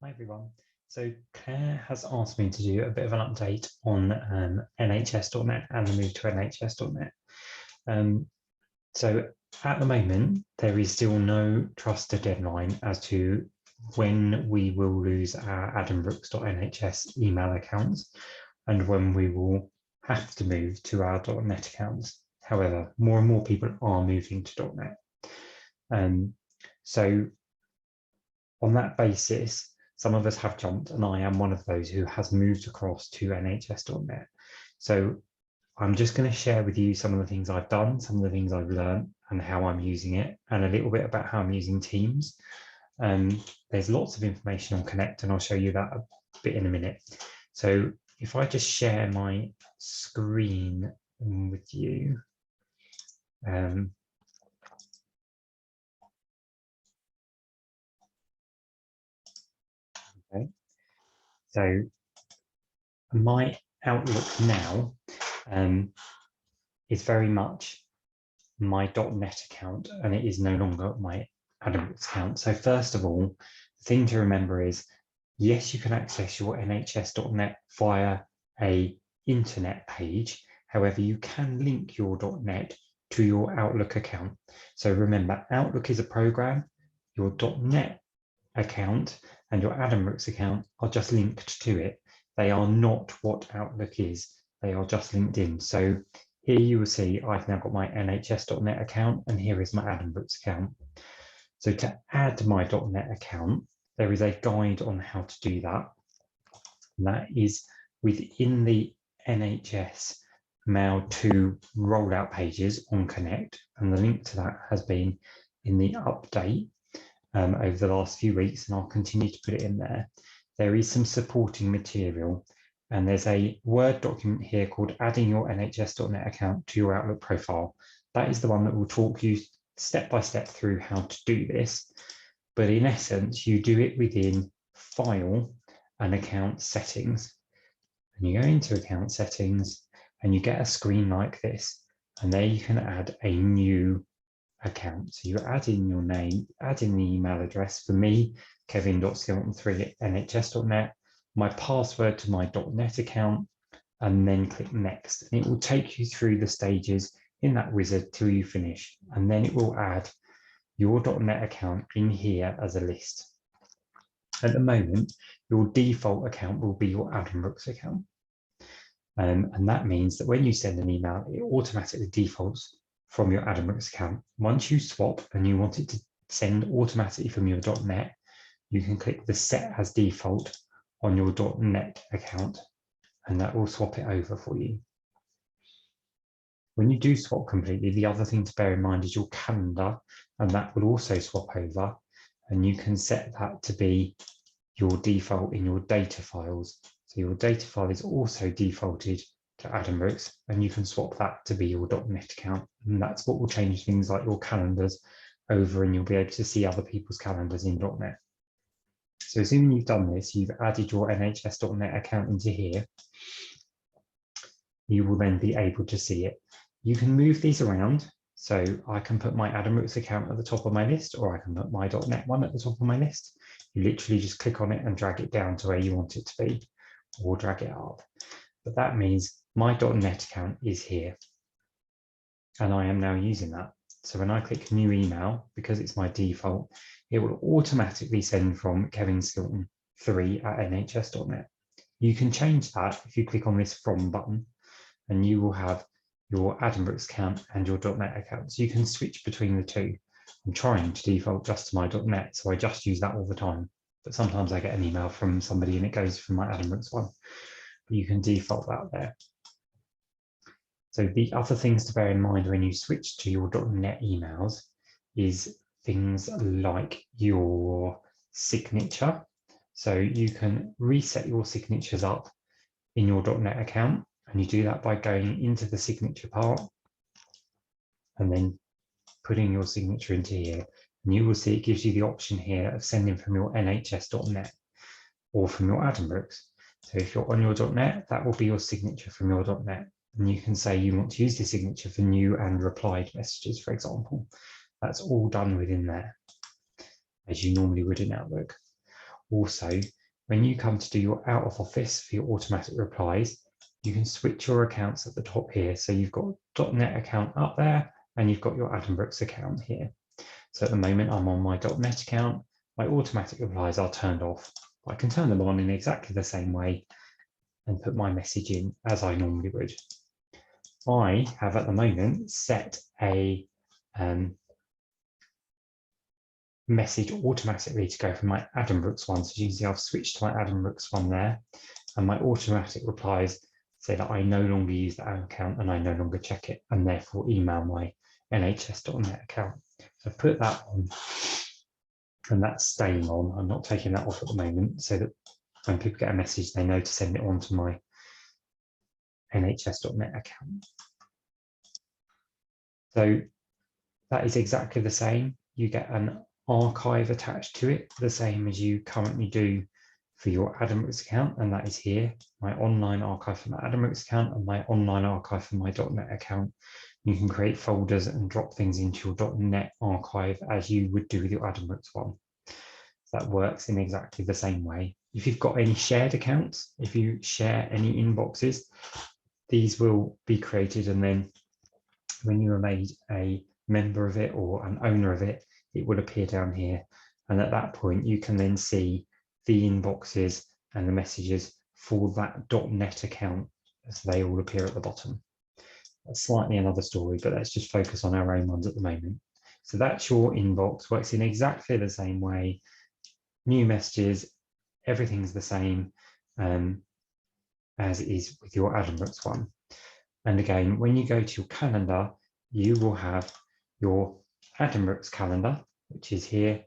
Hi everyone. So Claire has asked me to do a bit of an update on NHS.net and the move to NHS.net. So at the moment, there is still no trusted deadline as to when we will lose our adambrooks.nhs email accounts and when we will have to move to our .net accounts. However, more and more people are moving to .net. So on that basis, some of us have jumped, and I am one of those who has moved across to nhs.net. So I'm just going to share with you some of the things I've done, some of the things I've learned and how I'm using it, and a little bit about how I'm using Teams. There's lots of information on Connect, and I'll show you that a bit in a minute. So if I just share my screen with you. Okay. So my Outlook now is very much my .NET account, and it is no longer my AdamBrooks account. So first of all, the thing to remember is, yes, you can access your NHS.net via a internet page. However, you can link your .NET to your Outlook account. So remember, Outlook is a program. Your .NET account and your AdamBrooks account are just linked to it. They are not what Outlook is. They are just linked in. So here you will see I've now got my nhs.net account, and here is my AdamBrooks account. So to add my .net account, there is a guide on how to do that. And that is within the NHS Mail 2 rollout pages on Connect. And the link to that has been in the update over the last few weeks, and I'll continue to put it in there. There is some supporting material, and there's a Word document here called Adding Your NHS.net account to your Outlook profile. That is the one that will talk you step by step through how to do this. But in essence, you do it within File and Account Settings. And you go into Account Settings and you get a screen like this. And there you can add a new account. So you add in your name, add in the email address. For me, kevin.skilton3@nhs.net, my password to my .net account, and then click next. And it will take you through the stages in that wizard till you finish. And then it will add your .net account in here as a list. At the moment, your default account will be your AdamBrooks account. And that means that when you send an email, it automatically defaults from your AdamBrooks account. Once you swap and you want it to send automatically from your .net, you can click the Set as Default on your .net account, and that will swap it over for you. When you do swap completely, the other thing to bear in mind is your calendar, and that will also swap over, and you can set that to be your default in your data files. So your data file is also defaulted to AdamBrooks, and you can swap that to be your .net account. And that's what will change things like your calendars over, and you'll be able to see other people's calendars in .net. So assuming you've done this, you've added your nhs.net account into here, you will then be able to see it. You can move these around. So I can put my AdamBrooks account at the top of my list, or I can put my .net one at the top of my list. You literally just click on it and drag it down to where you want it to be, or drag it up. But that means my .net account is here, and I am now using that. So when I click new email, because it's my default, it will automatically send from kevinskilton3@nhs.net. You can change that if you click on this From button, and you will have your AdamBrooks account and your .net account. So you can switch between the two. I'm trying to default just to my .net, so I just use that all the time. But sometimes I get an email from somebody and it goes from my AdamBrooks one. But you can default that there. So the other things to bear in mind when you switch to your .net emails is things like your signature. So you can reset your signatures up in your .net account, and you do that by going into the signature part and then putting your signature into here. And you will see it gives you the option here of sending from your nhs.net or from your AdamBrooks. So if you're on your .net, that will be your signature from your .net. And you can say you want to use the signature for new and replied messages, for example. That's all done within there, as you normally would in Outlook. Also, when you come to do your out of office for your automatic replies, you can switch your accounts at the top here. So you've got .NET account up there and you've got your Adam Brooks account here. So at the moment I'm on my .NET account. My automatic replies are turned off. I can turn them on in exactly the same way and put my message in as I normally would. I have at the moment set a message automatically to go from my Adam Brooks one. So you can see I've switched to my Adam Brooks one there, and my automatic replies say that I no longer use that account and I no longer check it, and therefore email my NHS.net account. So I've put that on, and that's staying on. I'm not taking that off at the moment, so that when people get a message, they know to send it on to my NHS.net account. So that is exactly the same. You get an archive attached to it, the same as you currently do for your Adam Brooks account, and that is here, my online archive for my Adam Brooks account and my online archive for my .NET account. You can create folders and drop things into your .NET archive as you would do with your Adam Brooks one. So that works in exactly the same way. If you've got any shared accounts, if you share any inboxes, these will be created, and then when you are made a member of it or an owner of it, it will appear down here. And at that point, you can then see the inboxes and the messages for that .NET account as they all appear at the bottom. That's slightly another story, but let's just focus on our own ones at the moment. So that's your inbox, works in exactly the same way. New messages, everything's the same as it is with your Adam Brooks one. And again, when you go to your calendar, you will have your Adam Brooks calendar, which is here,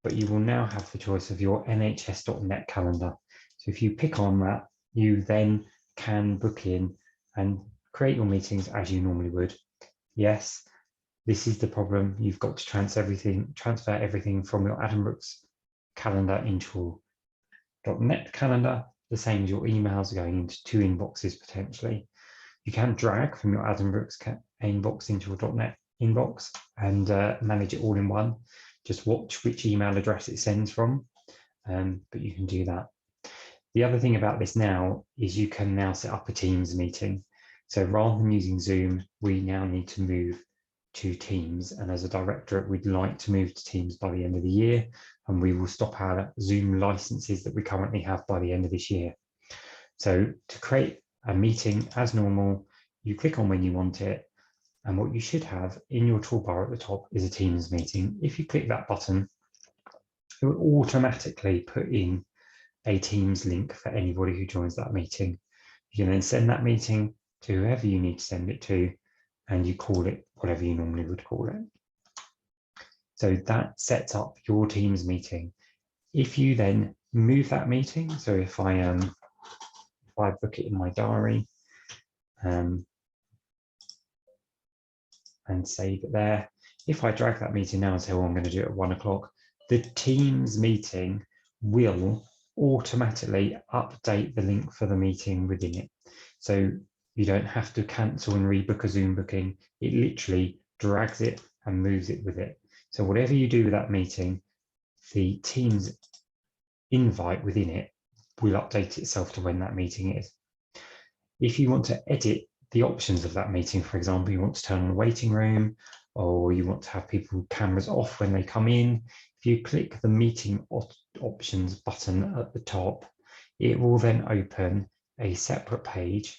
but you will now have the choice of your NHS.net calendar. So if you pick on that, you then can book in and create your meetings as you normally would. Yes, this is the problem. You've got to transfer everything from your Adam Brooks calendar into your .net calendar, the same as your emails are going into two inboxes potentially. You can drag from your Adam Brooks inbox into your .NET inbox and manage it all in one. Just watch which email address it sends from, but you can do that. The other thing about this now is you can now set up a Teams meeting. So rather than using Zoom, we now need to move to Teams. And as a directorate, we'd like to move to Teams by the end of the year, and we will stop our Zoom licenses that we currently have by the end of this year. So to create a meeting as normal, you click on when you want it, and what you should have in your toolbar at the top is a Teams meeting. If you click that button, it will automatically put in a Teams link for anybody who joins that meeting. You can then send that meeting to whoever you need to send it to, and you call it whatever you normally would call it. So that sets up your Teams meeting. If you then move that meeting, so if I book it in my diary and save it there, if I drag that meeting now and say, well, I'm going to do it at 1 o'clock, the Teams meeting will automatically update the link for the meeting within it. So you don't have to cancel and rebook a Zoom booking. It literally drags it and moves it with it. So whatever you do with that meeting, the Teams invite within it will update itself to when that meeting is. If you want to edit the options of that meeting, for example, you want to turn on the waiting room, or you want to have people cameras off when they come in, if you click the meeting options button at the top, it will then open a separate page,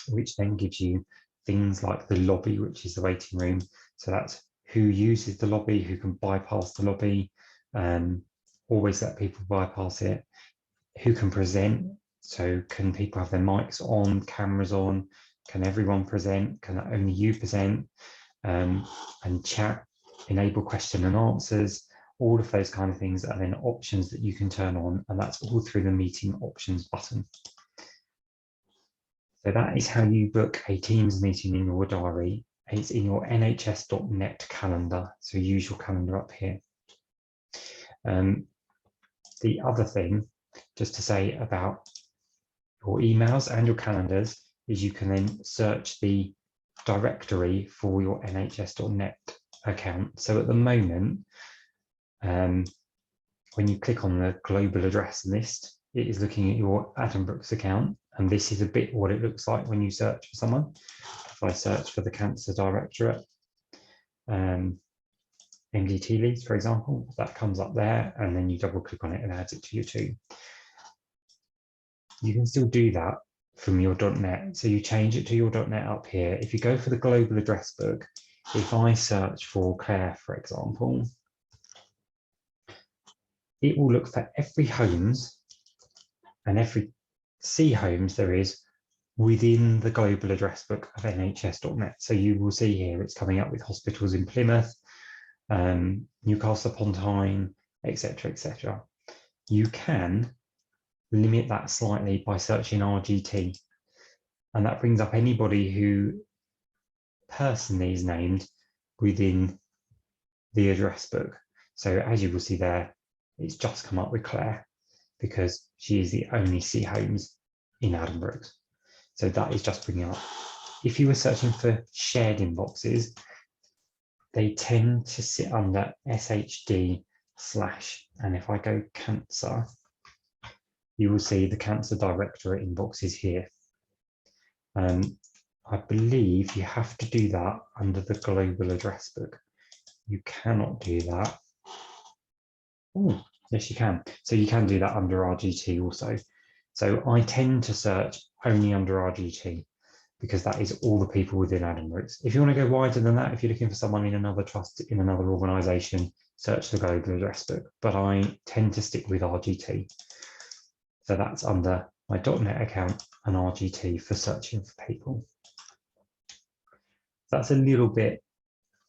which then gives you things like the lobby, which is the waiting room. So that's who uses the lobby, who can bypass the lobby, always let people bypass it, who can present. So can people have their mics on, cameras on? Can everyone present? Can only you present? And chat, enable question and answers, all of those kind of things are then options that you can turn on, and that's all through the meeting options button. So that is how you book a Teams meeting in your diary. It's in your NHS.net calendar, so use your calendar up here. The other thing, just to say about your emails and your calendars, is you can then search the directory for your NHS.net account. So at the moment, when you click on the global address list, it is looking at your Adam Brooks account. And this is a bit what it looks like when you search for someone. If I search for the Cancer Directorate, MDT leads, for example, that comes up there, and then you double click on it and adds it to your team. You can still do that from your .NET. So you change it to your .NET up here. If you go for the global address book, if I search for Claire, for example, it will look for every homes and every C homes there is within the global address book of NHS.net. So you will see here it's coming up with hospitals in Plymouth, Newcastle upon Tyne, etc., etc. You can limit that slightly by searching RGT, and that brings up anybody who personally is named within the address book. So as you will see there, it's just come up with Claire because she is the only C homes in Adam Brooks. So that is just bringing up. If you were searching for shared inboxes, they tend to sit under SHD/, and if I go cancer, you will see the Cancer Directorate inboxes here. I believe you have to do that under the global address book. You cannot do that. Oh, yes, you can. So you can do that under RGT also. So I tend to search only under RGT because that is all the people within Adam Brooks. If you want to go wider than that, if you're looking for someone in another trust, in another organisation, search the global address book. But I tend to stick with RGT. So that's under my .NET account and RGT for searching for people. That's a little bit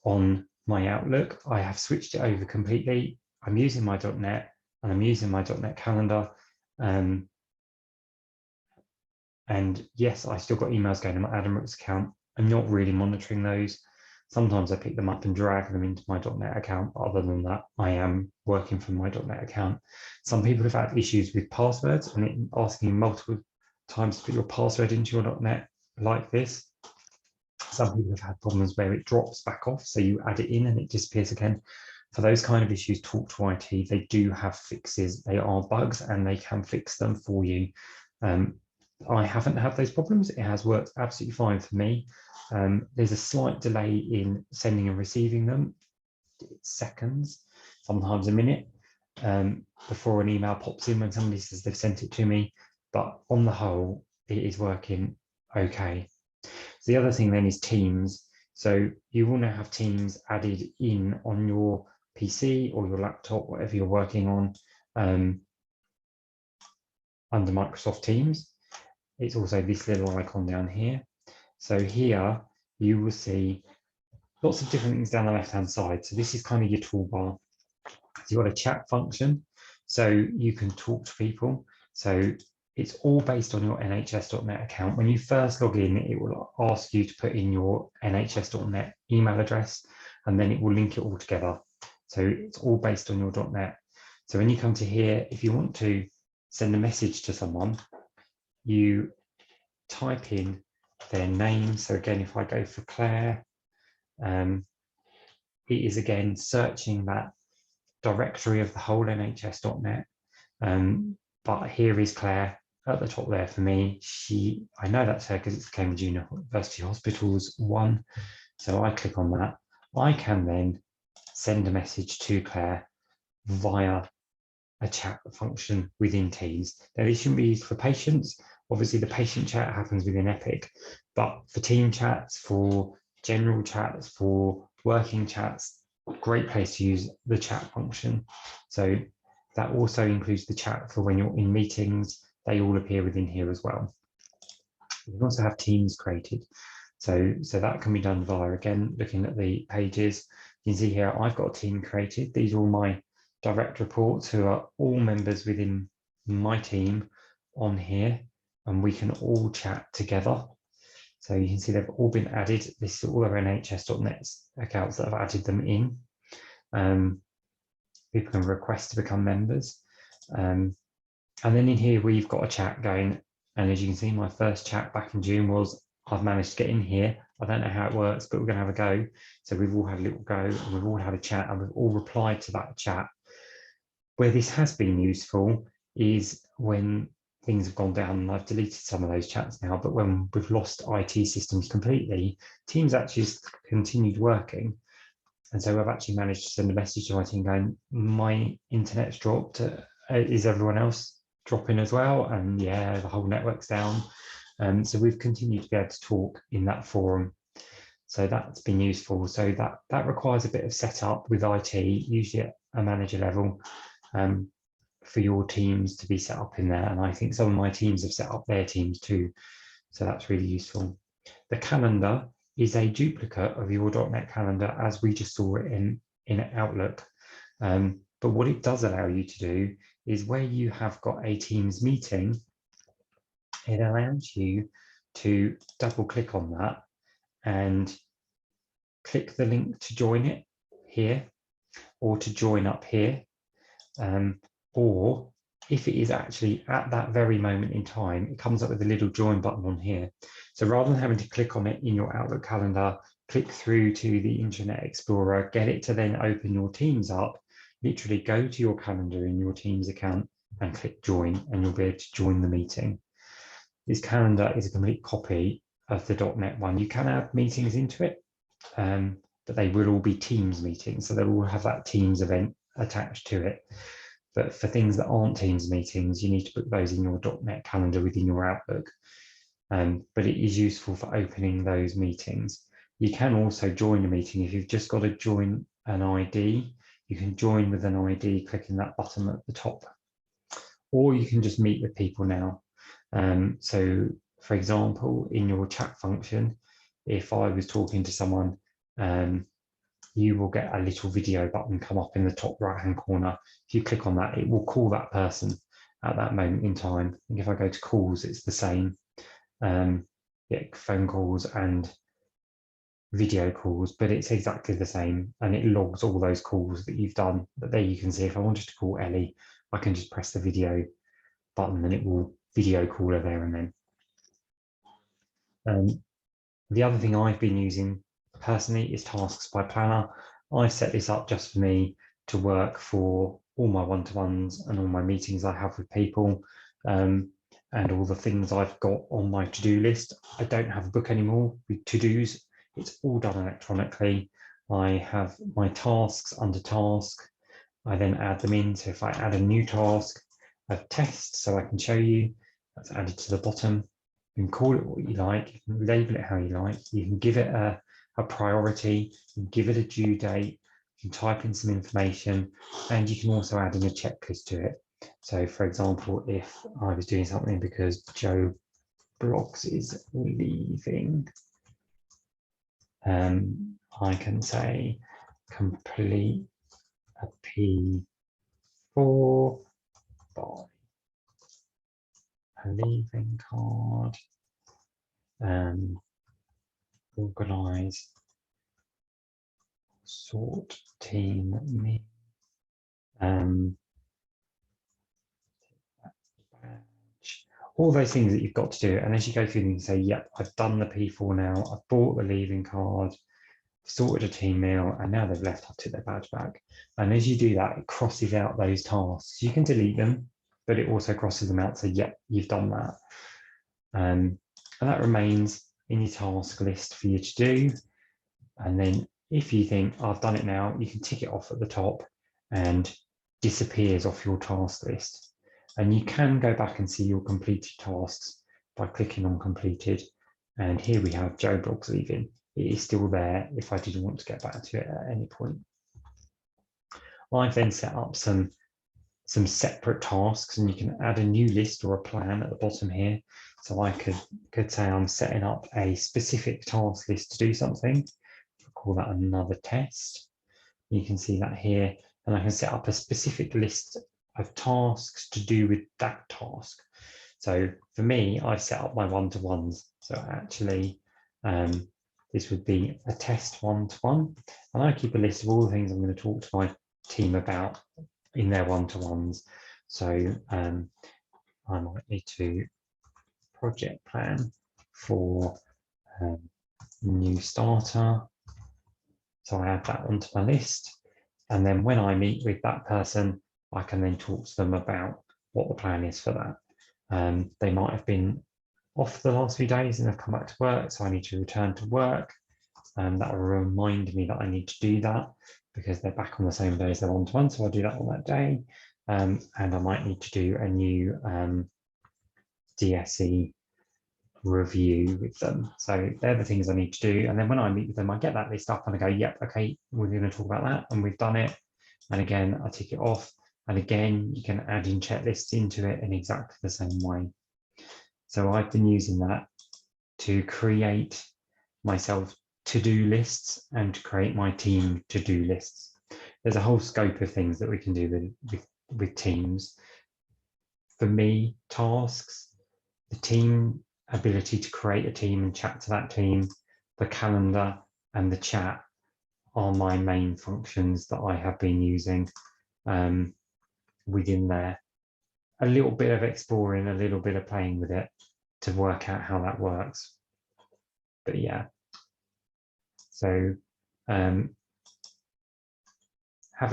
on my Outlook. I have switched it over completely. I'm using my .NET and I'm using my .NET calendar. And yes, I still got emails going to my Adam Brooks account. I'm not really monitoring those. Sometimes I pick them up and drag them into my .NET account. Other than that, I am working from my .NET account. Some people have had issues with passwords and it asking you multiple times to put your password into your .NET like this. Some people have had problems where it drops back off, so you add it in and it disappears again. For those kind of issues, talk to IT. They do have fixes. They are bugs and they can fix them for you. I haven't had those problems. It has worked absolutely fine for me. There's a slight delay in sending and receiving them. It's seconds, sometimes a minute, before an email pops in when somebody says they've sent it to me. But on the whole, it is working okay. So the other thing then is Teams. So you will now have Teams added in on your PC or your laptop, whatever you're working on, under Microsoft Teams. It's also this little icon down here. So here you will see lots of different things down the left-hand side. So this is kind of your toolbar. So you've got a chat function, so you can talk to people. So it's all based on your NHS.net account. When you first log in, it will ask you to put in your NHS.net email address, and then it will link it all together. So it's all based on your .net. So when you come to here, if you want to send a message to someone, you type in their name. So again, if I go for Claire, it is again searching that directory of the whole NHS.net. But here is Claire at the top there for me. I know that's her because it's the Cambridge University Hospitals one. So I click on that. I can then send a message to Claire via a chat function within Teams. Now, this shouldn't be used for patients. Obviously, the patient chat happens within Epic, but for team chats, for general chats, for working chats, great place to use the chat function. So that also includes the chat for when you're in meetings. They all appear within here as well. You can also have teams created. So that can be done via, again, looking at the pages. You can see here, I've got a team created. These are all my direct reports who are all members within my team on here, and we can all chat together. So you can see they've all been added. This is all their NHS.net accounts that have added them in. People can request to become members. And then in here, we've got a chat going. And as you can see, my first chat back in June was, I've managed to get in here. I don't know how it works, but we're going to have a go. So we've all had a little go, and we've all had a chat, and we've all replied to that chat. Where this has been useful is when things have gone down, and I've deleted some of those chats now, but when we've lost IT systems completely, Teams actually continued working. And so I've actually managed to send a message to my team going, my internet's dropped. Is everyone else dropping as well? And yeah, the whole network's down. So we've continued to be able to talk in that forum. So that's been useful. So that requires a bit of setup with IT, usually at a manager level, for your teams to be set up in there. And I think some of my teams have set up their teams too. So that's really useful. The calendar is a duplicate of your .NET calendar as we just saw it in Outlook. But what it does allow you to do is where you have got a Teams meeting, it allows you to double click on that and click the link to join it here or to join up here. Or if it is actually at that very moment in time, it comes up with a little join button on here. So rather than having to click on it in your Outlook calendar, click through to the Internet Explorer, get it to then open your Teams up, literally go to your calendar in your Teams account and click join, and you'll be able to join the meeting. This calendar is a complete copy of the .NET one. You can add meetings into it, but they will all be Teams meetings. So they'll all have that Teams event attached to it. But for things that aren't Teams meetings, you need to put those in your .NET calendar within your Outlook. But it is useful for opening those meetings. You can also join a meeting. If you've just got to join an ID, you can join with an ID, clicking that button at the top. Or you can just meet with people now. So for example, in your chat function, if I was talking to someone, you will get a little video button come up in the top right-hand corner. If you click on that, it will call that person at that moment in time. And if I go to calls, it's the same. Yeah, phone calls and video calls, but it's exactly the same. And it logs all those calls that you've done. But there you can see if I wanted to call Ellie, I can just press the video button and it will video call her there and then. The other thing I've been using personally is Tasks by Planner. I set this up just for me to work for all my one-to-ones and all my meetings I have with people, and all the things I've got on my to-do list. I don't have a book anymore with to-dos. It's all done electronically. I have my tasks under task. I then add them in. So if I add a new task, I have tests, so I can show you. That's added to the bottom. You can call it what you like, you can label it how you like, you can give it a priority, you can give it a due date, you can type in some information, and you can also add in a checklist to it. So for example, if I was doing something because Joe Bloggs is leaving, I can say complete a P4 by a leaving card, organize, sort team me, all those things that you've got to do. And as you go through them, you say, yep, I've done the P4 now, I've bought the leaving card, sorted a team meal, and now they've left, I've took their badge back. And as you do that, it crosses out those tasks. You can delete them, but it also crosses them out, so yep, you've done that. And that remains in your task list for you to do. And then if you think, I've done it now, you can tick it off at the top and disappears off your task list. And you can go back and see your completed tasks by clicking on completed. And here we have Joe Bloggs leaving. It is still there if I didn't want to get back to it at any point. I've then set up some separate tasks, and you can add a new list or a plan at the bottom here. So I could say I'm setting up a specific task list to do something. I'll call that another test. You can see that here, and I can set up a specific list of tasks to do with that task. So for me, I've set up my one-to-ones. So actually, this would be a test one-to-one, and I keep a list of all the things I'm going to talk to my team about in their one-to-ones. So I might need to project plan for new starter. So I add that onto my list. And then when I meet with that person, I can then talk to them about what the plan is for that. They might have been off the last few days and have come back to work, so I need to return to work. That will remind me that I need to do that because they're back on the same day as their one-to-one, so I'll do that on that day. And I might need to do a new DSE review with them. So they're the things I need to do. And then when I meet with them, I get that list up and I go, yep, okay, we're going to talk about that. And we've done it. And again, I tick it off. And again, you can add in checklists into it in exactly the same way. So I've been using that to create myself to-do lists and to create my team to-do lists. There's a whole scope of things that we can do with teams. For me, tasks, the team ability to create a team and chat to that team, the calendar and the chat are my main functions that I have been using within there. A little bit of exploring, a little bit of playing with it to work out how that works. But yeah, so have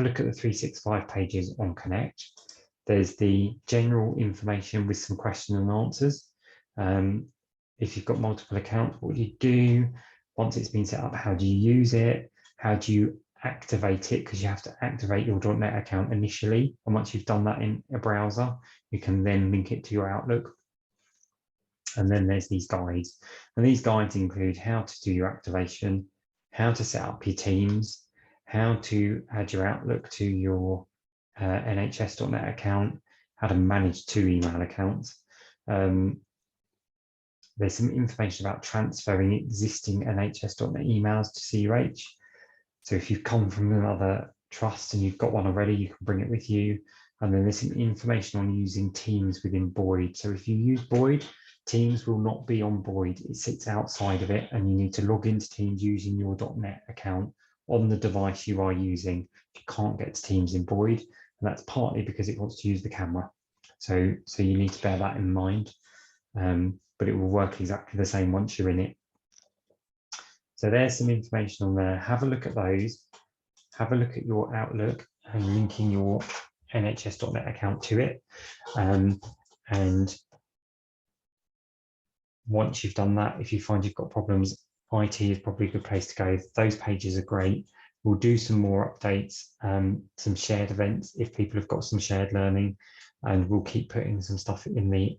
a look at the 365 pages on Connect. There's the general information with some question and answers. If you've got multiple accounts, what do you do? Once it's been set up, how do you use it? How do you activate it? Because you have to activate your .NET account initially. And once you've done that in a browser, you can then link it to your Outlook. And then there's these guides. And these guides include how to do your activation, how to set up your teams, how to add your Outlook to your NHS.NET account, how to manage 2 email accounts. There's some information about transferring existing NHS.NET emails to CUH. So if you've come from another trust and you've got one already, you can bring it with you. And then there's some information on using Teams within Boyd. So if you use Boyd, Teams will not be on Boyd. It sits outside of it, and you need to log into Teams using your .NET account on the device you are using. You can't get to Teams in Boyd, and that's partly because it wants to use the camera. So you need to bear that in mind. But it will work exactly the same once you're in it. So there's some information on there. Have a look at those. Have a look at your Outlook and linking your NHS.NET account to it. And once you've done that, if you find you've got problems, IT is probably a good place to go. Those pages are great. We'll do some more updates, some shared events if people have got some shared learning, and we'll keep putting some stuff in the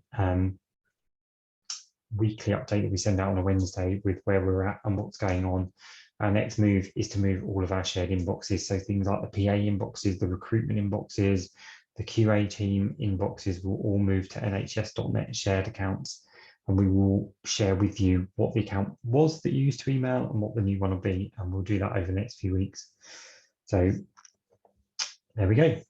weekly update that we send out on a Wednesday with where we're at and what's going on. Our next move is to move all of our shared inboxes. So things like the PA inboxes, the recruitment inboxes, the QA team inboxes will all move to NHS.NET shared accounts. And we will share with you what the account was that you used to email and what the new one will be. And we'll do that over the next few weeks. So there we go.